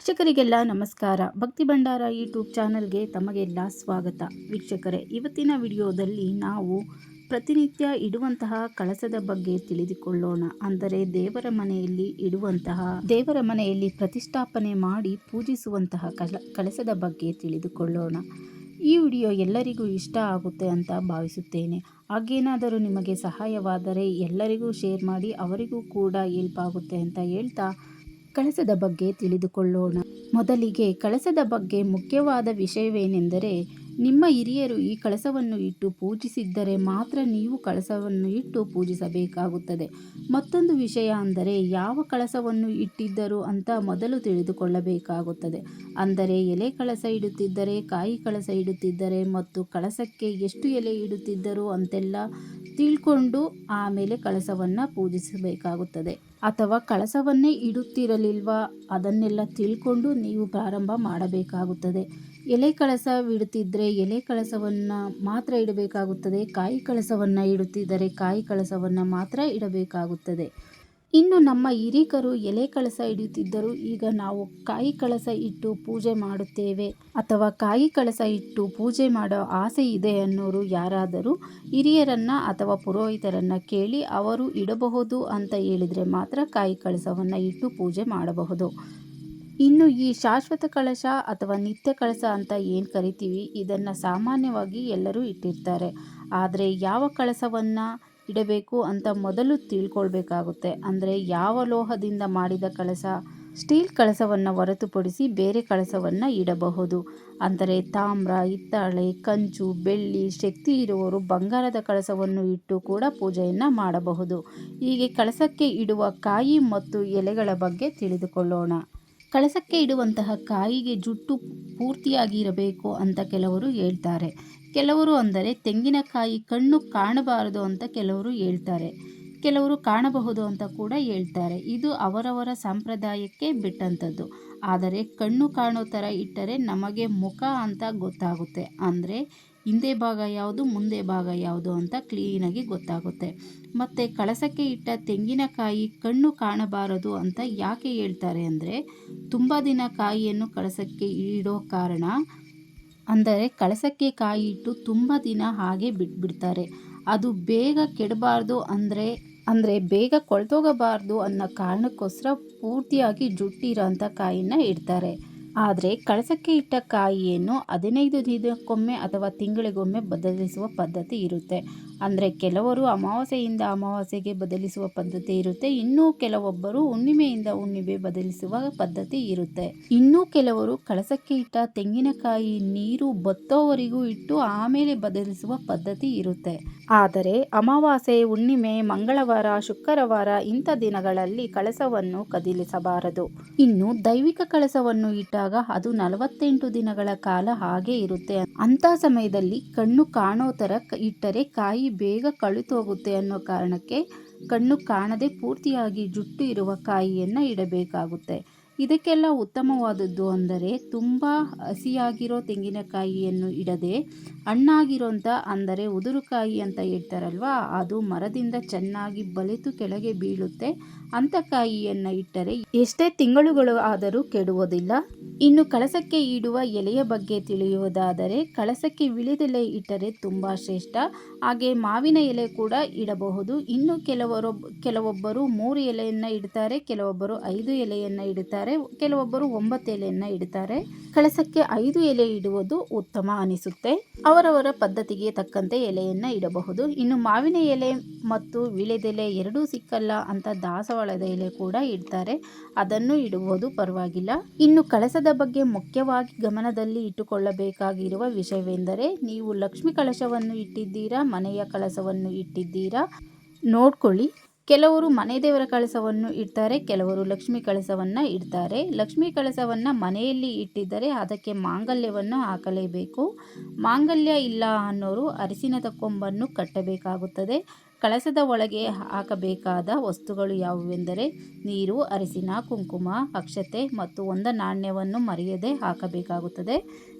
ವೀಕ್ಷಕರಿಗೆಲ್ಲ ನಮಸ್ಕಾರ. ಭಕ್ತಿ ಭಂಡಾರ ಯೂಟ್ಯೂಬ್ ಚಾನಲ್ಗೆ ತಮಗೆಲ್ಲ ಸ್ವಾಗತ. ವೀಕ್ಷಕರೇ, ಇವತ್ತಿನ ವಿಡಿಯೋದಲ್ಲಿ ನಾವು ಪ್ರತಿನಿತ್ಯ ಇಡುವಂತಹ ಕಳಸದ ಬಗ್ಗೆ ತಿಳಿದುಕೊಳ್ಳೋಣ. ಅಂದರೆ ದೇವರ ಮನೆಯಲ್ಲಿ ಪ್ರತಿಷ್ಠಾಪನೆ ಮಾಡಿ ಪೂಜಿಸುವಂತಹ ಕಳಸದ ಬಗ್ಗೆ ತಿಳಿದುಕೊಳ್ಳೋಣ. ಈ ವಿಡಿಯೋ ಎಲ್ಲರಿಗೂ ಇಷ್ಟ ಆಗುತ್ತೆ ಅಂತ ಭಾವಿಸುತ್ತೇನೆ. ಹಾಗೇನಾದರೂ ನಿಮಗೆ ಸಹಾಯವಾದರೆ ಎಲ್ಲರಿಗೂ ಶೇರ್ ಮಾಡಿ, ಅವರಿಗೂ ಕೂಡ ಹೆಲ್ಪ್ ಆಗುತ್ತೆ ಅಂತ ಹೇಳ್ತಾ ಕಳಸದ ಬಗ್ಗೆ ತಿಳಿದುಕೊಳ್ಳೋಣ. ಮೊದಲಿಗೆ ಕಳಸದ ಬಗ್ಗೆ ಮುಖ್ಯವಾದ ವಿಷಯವೇನೆಂದರೆ, ನಿಮ್ಮ ಹಿರಿಯರು ಈ ಕಳಸವನ್ನು ಇಟ್ಟು ಪೂಜಿಸಿದ್ದರೆ ಮಾತ್ರ ನೀವು ಕಳಸವನ್ನು ಇಟ್ಟು ಪೂಜಿಸಬೇಕಾಗುತ್ತದೆ. ಮತ್ತೊಂದು ವಿಷಯ ಅಂದರೆ, ಯಾವ ಕಳಸವನ್ನು ಇಟ್ಟಿದ್ದರು ಅಂತ ಮೊದಲು ತಿಳಿದುಕೊಳ್ಳಬೇಕಾಗುತ್ತದೆ. ಅಂದರೆ ಎಲೆ ಕಳಸ ಇಡುತ್ತಿದ್ದರೆ, ಕಾಯಿ ಕಳಸ ಇಡುತ್ತಿದ್ದರೆ ಮತ್ತು ಕಳಸಕ್ಕೆ ಎಷ್ಟು ಎಲೆ ಇಡುತ್ತಿದ್ದರು ಅಂತೆಲ್ಲ ತಿಳ್ಕೊಂಡು ಆಮೇಲೆ ಕಳಸವನ್ನು ಪೂಜಿಸಬೇಕಾಗುತ್ತದೆ. ಅಥವಾ ಕಳಸವನ್ನೇ ಇಡುತ್ತಿರಲಿಲ್ವಾ, ಅದನ್ನೆಲ್ಲ ತಿಳ್ಕೊಂಡು ನೀವು ಪ್ರಾರಂಭ ಮಾಡಬೇಕಾಗುತ್ತದೆ. ಎಲೆ ಕಳಸವಿಡುತ್ತಿದ್ದರೆ ಎಲೆ ಕಳಸವನ್ನು ಮಾತ್ರ ಇಡಬೇಕಾಗುತ್ತದೆ. ಕಾಯಿ ಕಳಸವನ್ನು ಇಡುತ್ತಿದ್ದರೆ ಕಾಯಿ ಕಳಸವನ್ನು ಮಾತ್ರ ಇಡಬೇಕಾಗುತ್ತದೆ. ಇನ್ನು ನಮ್ಮ ಹಿರೀಕರು ಎಲೆ ಕಳಸ ಇಡುತ್ತಿದ್ದರು, ಈಗ ನಾವು ಕಾಯಿ ಕಳಸ ಇಟ್ಟು ಪೂಜೆ ಮಾಡುತ್ತೇವೆ ಅಥವಾ ಕಾಯಿ ಕಳಸ ಇಟ್ಟು ಪೂಜೆ ಮಾಡೋ ಆಸೆ ಇದೆ ಅನ್ನೋರು ಯಾರಾದರೂ ಹಿರಿಯರನ್ನು ಅಥವಾ ಪುರೋಹಿತರನ್ನು ಕೇಳಿ ಅವರು ಇಡಬಹುದು ಅಂತ ಹೇಳಿದರೆ ಮಾತ್ರ ಕಾಯಿ ಕಳಸವನ್ನು ಇಟ್ಟು ಪೂಜೆ ಮಾಡಬಹುದು. ಇನ್ನು ಈ ಶಾಶ್ವತ ಕಳಶ ಅಥವಾ ನಿತ್ಯ ಕಳಸ ಅಂತ ಏನು ಕರಿತೀವಿ, ಇದನ್ನು ಸಾಮಾನ್ಯವಾಗಿ ಎಲ್ಲರೂ ಇಟ್ಟಿರ್ತಾರೆ. ಆದರೆ ಯಾವ ಕಳಸವನ್ನು ಇಡಬೇಕು ಅಂತ ಮೊದಲು ತಿಳ್ಕೊಳ್ಬೇಕಾಗುತ್ತೆ. ಅಂದರೆ ಯಾವ ಲೋಹದಿಂದ ಮಾಡಿದ ಕಳಸ, ಸ್ಟೀಲ್ ಕಳಸವನ್ನು ಹೊರತುಪಡಿಸಿ ಬೇರೆ ಕಳಸವನ್ನು ಇಡಬಹುದು. ಅಂದರೆ ತಾಮ್ರ, ಹಿತ್ತಾಳೆ, ಕಂಚು, ಬೆಳ್ಳಿ, ಶಕ್ತಿ ಇರುವವರು ಬಂಗಾರದ ಕಳಸವನ್ನು ಇಟ್ಟು ಕೂಡ ಪೂಜೆಯನ್ನು ಮಾಡಬಹುದು. ಹೀಗೆ ಕಳಸಕ್ಕೆ ಇಡುವ ಕಾಯಿ ಮತ್ತು ಎಲೆಗಳ ಬಗ್ಗೆ ತಿಳಿದುಕೊಳ್ಳೋಣ. ಕಳಸಕ್ಕೆ ಇಡುವಂತಹ ಕಾಯಿಗೆ ಜುಟ್ಟು ಪೂರ್ತಿಯಾಗಿ ಇರಬೇಕು ಅಂತ ಕೆಲವರು ಹೇಳ್ತಾರೆ. ಕೆಲವರು ಅಂದರೆ ತೆಂಗಿನಕಾಯಿ ಕಣ್ಣು ಕಾಣಬಾರದು ಅಂತ ಕೆಲವರು ಹೇಳ್ತಾರೆ. ಕೆಲವರು ಕಾಣಬಹುದು ಅಂತ ಕೂಡ ಹೇಳ್ತಾರೆ. ಇದು ಅವರವರ ಸಂಪ್ರದಾಯಕ್ಕೆ ಬಿಟ್ಟಂಥದ್ದು. ಆದರೆ ಕಣ್ಣು ಕಾಣೋ ಥರ ಇಟ್ಟರೆ ನಮಗೆ ಮುಖ ಅಂತ ಗೊತ್ತಾಗುತ್ತೆ. ಅಂದರೆ ಹಿಂದೆ ಭಾಗ ಯಾವುದು, ಮುಂದೆ ಭಾಗ ಯಾವುದು ಅಂತ ಕ್ಲೀನಾಗಿ ಗೊತ್ತಾಗುತ್ತೆ. ಮತ್ತು ಕಳಸಕ್ಕೆ ಇಟ್ಟ ತೆಂಗಿನಕಾಯಿ ಕಣ್ಣು ಕಾಣಬಾರದು ಅಂತ ಯಾಕೆ ಹೇಳ್ತಾರೆ ಅಂದರೆ, ತುಂಬ ದಿನ ಕಾಯಿಯನ್ನು ಕಳಸಕ್ಕೆ ಇಡೋ ಕಾರಣ, ಅಂದರೆ ಕಳಸಕ್ಕೆ ಕಾಯಿ ಇಟ್ಟು ತುಂಬ ದಿನ ಹಾಗೆ ಬಿಟ್ಬಿಡ್ತಾರೆ. ಅದು ಬೇಗ ಕೆಡಬಾರ್ದು, ಅಂದರೆ ಬೇಗ ಕೊಳ್ತೋಗಬಾರ್ದು ಅನ್ನೋ ಕಾರಣಕ್ಕೋಸ್ಕರ ಪೂರ್ತಿಯಾಗಿ ಜುಟ್ಟಿರೋಂಥ ಕಾಯಿನ ಇಡ್ತಾರೆ. ಆದರೆ ಕಳಸಕ್ಕೆ ಇಟ್ಟ ಕಾಯಿಯನ್ನು 15 ದಿನಕ್ಕೊಮ್ಮೆ ಅಥವಾ ತಿಂಗಳಿಗೊಮ್ಮೆ ಬದಲಿಸುವ ಪದ್ಧತಿ ಇರುತ್ತೆ. ಅಂದರೆ ಕೆಲವರು ಅಮಾವಾಸ್ಯೆಯಿಂದ ಅಮಾವಾಸ್ಯೆಗೆ ಬದಲಿಸುವ ಪದ್ಧತಿ ಇರುತ್ತೆ. ಇನ್ನೂ ಕೆಲವೊಬ್ಬರು ಹುಣ್ಣಿಮೆಯಿಂದ ಹುಣ್ಣಿಮೆ ಬದಲಿಸುವ ಪದ್ಧತಿ ಇರುತ್ತೆ. ಇನ್ನೂ ಕೆಲವರು ಕಳಸಕ್ಕೆ ಇಟ್ಟ ತೆಂಗಿನಕಾಯಿ ನೀರು ಬತ್ತೋವರೆಗೂ ಇಟ್ಟು ಆಮೇಲೆ ಬದಲಿಸುವ ಪದ್ಧತಿ ಇರುತ್ತೆ. ಆದರೆ ಅಮಾವಾಸ್ಯೆ, ಹುಣ್ಣಿಮೆ, ಮಂಗಳವಾರ, ಶುಕ್ರವಾರ ಇಂಥ ದಿನಗಳಲ್ಲಿ ಕಳಸವನ್ನು ಕದಿಲಿಸಬಾರದು. ಇನ್ನು ದೈವಿಕ ಕಳಸವನ್ನು ಇಟ್ಟಾಗ ಅದು 48 ದಿನಗಳ ಕಾಲ ಹಾಗೆ ಇರುತ್ತೆ. ಅಂಥ ಸಮಯದಲ್ಲಿ ಕಣ್ಣು ಕಾಣೋ ಥರ ಇಟ್ಟರೆ ಕಾಯಿ ಬೇಗ ಕಳಿತೋಗುತ್ತೆ ಅನ್ನೋ ಕಾರಣಕ್ಕೆ ಕಣ್ಣು ಕಾಣದೆ ಪೂರ್ತಿಯಾಗಿ ಜುಟ್ಟು ಇರುವ ಕಾಯಿಯನ್ನು ಇಡಬೇಕಾಗುತ್ತೆ. ಇದಕ್ಕೆಲ್ಲ ಉತ್ತಮವಾದದ್ದು ಅಂದರೆ, ತುಂಬ ಹಸಿಯಾಗಿರೋ ತೆಂಗಿನಕಾಯಿಯನ್ನು ಇಡದೆ ಹಣ್ಣಾಗಿರೋಂಥ, ಅಂದರೆ ಉದುರುಕಾಯಿ ಅಂತ ಹೇಳ್ತಾರಲ್ವ, ಅದು ಮರದಿಂದ ಚೆನ್ನಾಗಿ ಬಲಿತು ಕೆಳಗೆ ಬೀಳುತ್ತೆ ಅಂಥ ಕಾಯಿಯನ್ನು ಇಟ್ಟರೆ ಎಷ್ಟೇ ತಿಂಗಳುಗಳು ಆದರೂ ಕೆಡುವುದಿಲ್ಲ. ಇನ್ನು ಕಳಸಕ್ಕೆ ಇಡುವ ಎಲೆಯ ಬಗ್ಗೆ ತಿಳಿಯುವುದಾದರೆ, ಕಳಸಕ್ಕೆ ವಿಳೆದೆಲೆ ಇಟ್ಟರೆ ತುಂಬ ಶ್ರೇಷ್ಠ. ಹಾಗೆ ಮಾವಿನ ಎಲೆ ಕೂಡ ಇಡಬಹುದು. ಇನ್ನು ಕೆಲವೊಬ್ಬರು 3 ಎಲೆಯನ್ನು ಇಡ್ತಾರೆ, ಕೆಲವೊಬ್ಬರು 5 ಎಲೆಯನ್ನು ಇಡುತ್ತಾರೆ, ಕೆಲವೊಬ್ಬರು 9 ಎಲೆಯನ್ನು ಇಡುತ್ತಾರೆ. ಕಳಸಕ್ಕೆ 5 ಎಲೆ ಇಡುವುದು ಉತ್ತಮ ಅನಿಸುತ್ತೆ. ಅವರವರ ಪದ್ಧತಿಗೆ ತಕ್ಕಂತೆ ಎಲೆಯನ್ನು ಇಡಬಹುದು. ಇನ್ನು ಮಾವಿನ ಎಲೆ ಮತ್ತು ವಿಳೆದೆಲೆ ಎರಡೂ ಸಿಕ್ಕಲ್ಲ ಅಂತ ದಾಸವಾಳದ ಎಲೆ ಕೂಡ ಇಡ್ತಾರೆ, ಅದನ್ನು ಇಡುವುದು ಪರವಾಗಿಲ್ಲ. ಇನ್ನು ಕಳಸದ ಬಗ್ಗೆ ಮುಖ್ಯವಾಗಿ ಗಮನದಲ್ಲಿ ಇಟ್ಟುಕೊಳ್ಳಬೇಕಾಗಿರುವ ವಿಷಯವೆಂದರೆ, ನೀವು ಲಕ್ಷ್ಮೀ ಕಳಶವನ್ನು ಇಟ್ಟಿದ್ದೀರಾ, ಮನೆಯ ಕಳಸವನ್ನು ಇಟ್ಟಿದ್ದೀರಾ ನೋಡ್ಕೊಳ್ಳಿ. ಕೆಲವರು ಮನೆ ದೇವರ ಕಳಸವನ್ನು ಇಡ್ತಾರೆ, ಕೆಲವರು ಲಕ್ಷ್ಮೀ ಕಳಸವನ್ನು ಇಡ್ತಾರೆ. ಲಕ್ಷ್ಮೀ ಕಳಸವನ್ನು ಮನೆಯಲ್ಲಿ ಇಟ್ಟಿದ್ದರೆ ಅದಕ್ಕೆ ಮಾಂಗಲ್ಯವನ್ನು ಹಾಕಲೇಬೇಕು. ಮಾಂಗಲ್ಯ ಇಲ್ಲ ಅನ್ನೋರು ಅರಿಶಿನದ ಕೊಂಬನ್ನು ಕಟ್ಟಬೇಕಾಗುತ್ತದೆ. ಕಳಸದ ಒಳಗೆ ಹಾಕಬೇಕಾದ ವಸ್ತುಗಳು ಯಾವುವೆಂದರೆ, ನೀರು, ಅರಿಶಿನ, ಕುಂಕುಮ, ಅಕ್ಷತೆ ಮತ್ತು ಒಂದು ನಾಣ್ಯವನ್ನು ಮರೆಯದೆ ಹಾಕಬೇಕಾಗುತ್ತದೆ.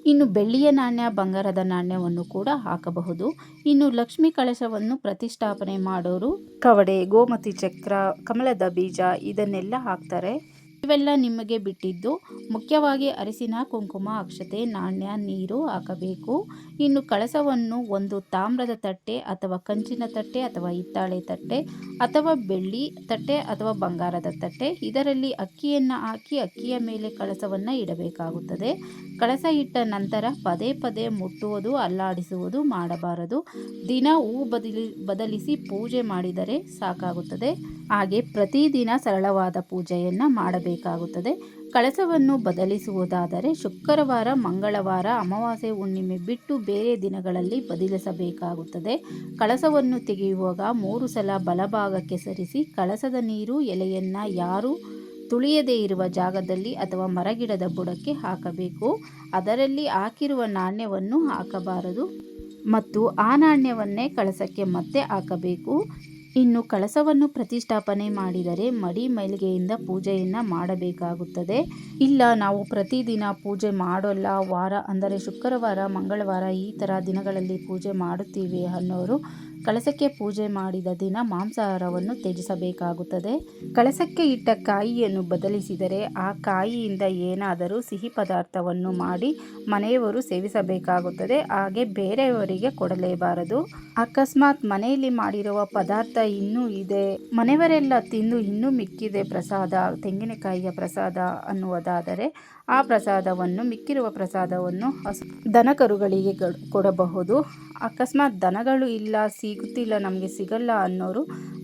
ಇನ್ನು ಬೆಳ್ಳಿಯ ನಾಣ್ಯ, ಬಂಗಾರದ ನಾಣ್ಯವನ್ನು ಕೂಡ ಹಾಕಬಹುದು. ಇನ್ನು ಲಕ್ಷ್ಮೀ ಕಳಶವನ್ನು ಪ್ರತಿಷ್ಠಾಪನೆ ಮಾಡೋರು ಕವಡೆ, ಗೋಮತಿ ಚಕ್ರ, ಕಮಲದ ಬೀಜ ಇದನ್ನೆಲ್ಲ ಹಾಕ್ತಾರೆ. ಇವೆಲ್ಲ ನಿಮಗೆ ಬಿಟ್ಟಿದ್ದು. ಮುಖ್ಯವಾಗಿ ಅರಿಶಿನ, ಕುಂಕುಮ, ಅಕ್ಷತೆ, ನಾಣ್ಯ, ನೀರು ಹಾಕಬೇಕು. ಇನ್ನು ಕಳಸವನ್ನು ಒಂದು ತಾಮ್ರದ ತಟ್ಟೆ ಅಥವಾ ಕಂಚಿನ ತಟ್ಟೆ ಅಥವಾ ಹಿತ್ತಾಳೆ ತಟ್ಟೆ ಅಥವಾ ಬೆಳ್ಳಿ ತಟ್ಟೆ ಅಥವಾ ಬಂಗಾರದ ತಟ್ಟೆ, ಇದರಲ್ಲಿ ಅಕ್ಕಿಯನ್ನು ಹಾಕಿ ಅಕ್ಕಿಯ ಮೇಲೆ ಕಳಸವನ್ನು ಇಡಬೇಕಾಗುತ್ತದೆ. ಕಳಸ ಇಟ್ಟ ನಂತರ ಪದೇ ಪದೇ ಮುಟ್ಟುವುದು, ಅಲ್ಲಾಡಿಸುವುದು ಮಾಡಬಾರದು. ದಿನ ಹೂ ಬದಲಿಸಿ ಪೂಜೆ ಮಾಡಿದರೆ ಸಾಕಾಗುತ್ತದೆ. ಹಾಗೆ ಪ್ರತಿದಿನ ಸರಳವಾದ ಪೂಜೆಯನ್ನು ಮಾಡಬೇಕಾಗುತ್ತದೆ. ಕಳಸವನ್ನು ಬದಲಿಸುವುದಾದರೆ ಶುಕ್ರವಾರ, ಮಂಗಳವಾರ, ಅಮಾವಾಸ್ಯೆ, ಹುಣ್ಣಿಮೆ ಬಿಟ್ಟು ಬೇರೆ ದಿನಗಳಲ್ಲಿ ಬದಲಿಸಬೇಕಾಗುತ್ತದೆ. ಕಳಸವನ್ನು ತೆಗೆಯುವಾಗ 3 ಸಲ ಬಲಭಾಗಕ್ಕೆ ಸರಿಸಿ ಕಳಸದ ನೀರು ಎಲೆಯನ್ನು ಯಾರು ತುಳಿಯದೇ ಇರುವ ಜಾಗದಲ್ಲಿ ಅಥವಾ ಮರಗಿಡದ ಬುಡಕ್ಕೆ ಹಾಕಬೇಕು. ಅದರಲ್ಲಿ ಹಾಕಿರುವ ನಾಣ್ಯವನ್ನು ಹಾಕಬಾರದು ಮತ್ತು ಆ ನಾಣ್ಯವನ್ನೇ ಕಳಸಕ್ಕೆ ಮತ್ತೆ ಹಾಕಬೇಕು. ಇನ್ನು ಕಳಸವನ್ನು ಪ್ರತಿಷ್ಠಾಪನೆ ಮಾಡಿದರೆ ಮಡಿ ಮೈಲಿಗೆಯಿಂದ ಪೂಜೆಯನ್ನು ಮಾಡಬೇಕಾಗುತ್ತದೆ. ಇಲ್ಲ ನಾವು ಪ್ರತಿದಿನ ಪೂಜೆ ಮಾಡೋಲ್ಲ, ವಾರ ಅಂದರೆ ಶುಕ್ರವಾರ, ಮಂಗಳವಾರ ಈ ಥರ ದಿನಗಳಲ್ಲಿ ಪೂಜೆ ಮಾಡುತ್ತೀವಿ ಅನ್ನೋರು ಕಳಸಕ್ಕೆ ಪೂಜೆ ಮಾಡಿದ ದಿನ ಮಾಂಸಾಹಾರವನ್ನು ತ್ಯಜಿಸಬೇಕಾಗುತ್ತದೆ. ಕಳಸಕ್ಕೆ ಇಟ್ಟ ಕಾಯಿಯನ್ನು ಬದಲಿಸಿದರೆ ಆ ಕಾಯಿಯಿಂದ ಏನಾದರೂ ಸಿಹಿ ಪದಾರ್ಥವನ್ನು ಮಾಡಿ ಮನೆಯವರು ಸೇವಿಸಬೇಕಾಗುತ್ತದೆ. ಹಾಗೆ ಬೇರೆಯವರಿಗೆ ಕೊಡಲೇಬಾರದು. ಅಕಸ್ಮಾತ್ ಮನೆಯಲ್ಲಿ ಮಾಡಿರುವ ಪದಾರ್ಥ ಇನ್ನೂ ಇದೆ, ಮನೆಯವರೆಲ್ಲ ತಿಂದು ಇನ್ನೂ ಮಿಕ್ಕಿದೆ ಪ್ರಸಾದ, ತೆಂಗಿನಕಾಯಿಯ ಪ್ರಸಾದ ಅನ್ನುವುದಾದರೆ ಆ ಪ್ರಸಾದವನ್ನು, ಮಿಕ್ಕಿರುವ ಪ್ರಸಾದವನ್ನು ದನಕರುಗಳಿಗೆ ಕೊಡಬಹುದು. ಅಕಸ್ಮಾತ್ ದನಗಳು ಇಲ್ಲ, ಸಿಗುತ್ತಿಲ್ಲ, ನಮಗೆ ಸಿಗಲ್ಲ ಅನ್ನೋರು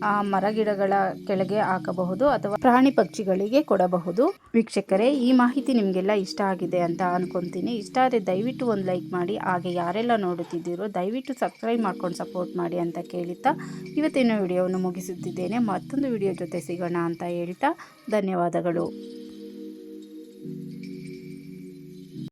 ಆ ಮರಗಿಡಗಳ ಕೆಳಗೆ ಹಾಕಬಹುದು ಅಥವಾ ಪ್ರಾಣಿ ಪಕ್ಷಿಗಳಿಗೆ ಕೊಡಬಹುದು. ವೀಕ್ಷಕರೇ, ಈ ಮಾಹಿತಿ ನಿಮಗೆಲ್ಲ ಇಷ್ಟ ಆಗಿದೆ ಅಂತ ಅನ್ಕೊತೀನಿ. ಇಷ್ಟ ಆದರೆ ದಯವಿಟ್ಟು ಒಂದು ಲೈಕ್ ಮಾಡಿ. ಹಾಗೆ ಯಾರೆಲ್ಲ ನೋಡುತ್ತಿದ್ದೀರೋ ದಯವಿಟ್ಟು ಸಬ್ಸ್ಕ್ರೈಬ್ ಮಾಡ್ಕೊಂಡು ಸಪೋರ್ಟ್ ಮಾಡಿ ಅಂತ ಕೇಳುತ್ತಾ ಇವತ್ತಿನ ವಿಡಿಯೋವನ್ನು ಮುಗಿಸುತ್ತಿದ್ದೇನೆ. ಮತ್ತೊಂದು ವಿಡಿಯೋ ಜೊತೆ ಸಿಗೋಣ ಅಂತ ಹೇಳ್ತಾ ಧನ್ಯವಾದಗಳು.